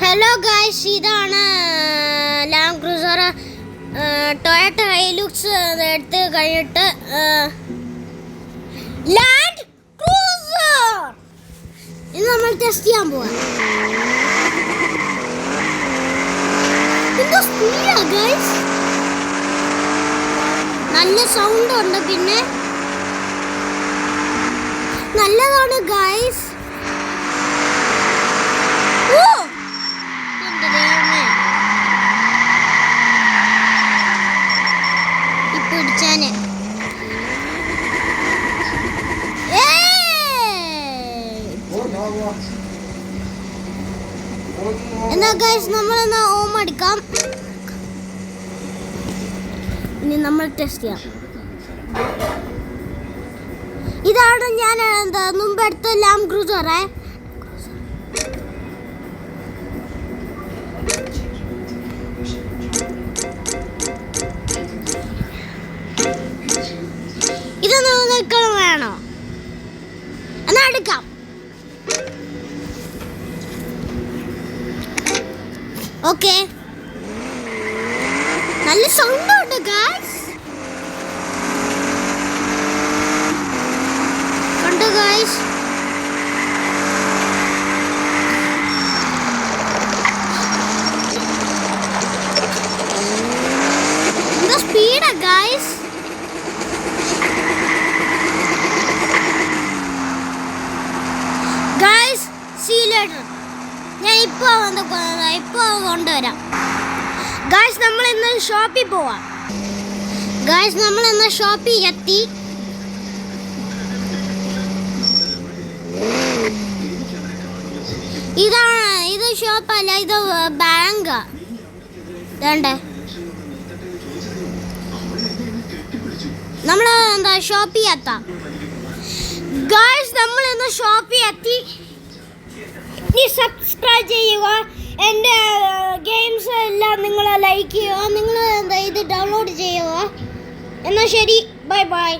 Hello guys, ഇതാണ് land cruiser Toyota ഹൈലൂക്സ് എടുത്ത് കഴിഞ്ഞിട്ട് ലാൻഡ് ക്രൂസർ ഇത് നമ്മൾ ടെസ്റ്റ് ചെയ്യാൻ പോവാ. എന്താ സ്പീഡാ ഗൈസ്, നല്ല സൗണ്ട് ഉണ്ട്, പിന്നെ നല്ലതാണ് ഗൈസ്. എന്നാ ഗൈസ്, നമ്മളെന്നാ ഓം അടിക്കാം. ഇനി നമ്മൾ ടെസ്റ്റ് ചെയ്യാം. ഇതാണ് ഞാൻ മുമ്പ് എടുത്ത ലാൻഡ് ക്രൂസറേ. ഇത് നിങ്ങൾക്ക് വേണോ? എന്നാ എടുക്കാം. ഓക്കെ, നല്ല സൗണ്ട് ഉണ്ട് ഗൈസ്. കണ്ടോ ഗൈസ്, എന്താ സ്പീഡാ guys. Guys, see you later. ഞാൻ ഇപ്പോൾ കൊണ്ടുവരാം. ഗൈസ്, നമ്മൾ ഇന്ന് ഷോപ്പിൽ പോവാം. ഗൈസ്, നമ്മൾ ഇന്ന് ഷോപ്പിൽ എത്തി. ഇത് ഷോപ്പല്ല, ഇത് ബാങ്കാ. വേണ്ടേ, നമ്മൾ ഷോപ്പിൽ എത്താം. ഗൈസ്, നമ്മൾ ഇന്ന് ഷോപ്പിൽ എത്തി. സബ്സ്ക്രൈബ് ചെയ്യുക, എൻ്റെ ഗെയിംസ് എല്ലാം നിങ്ങൾ ലൈക്ക് ചെയ്യുക, നിങ്ങൾ ഇത് ഡൗൺലോഡ് ചെയ്യുക. എന്നാൽ ശരി, ബൈ ബൈ.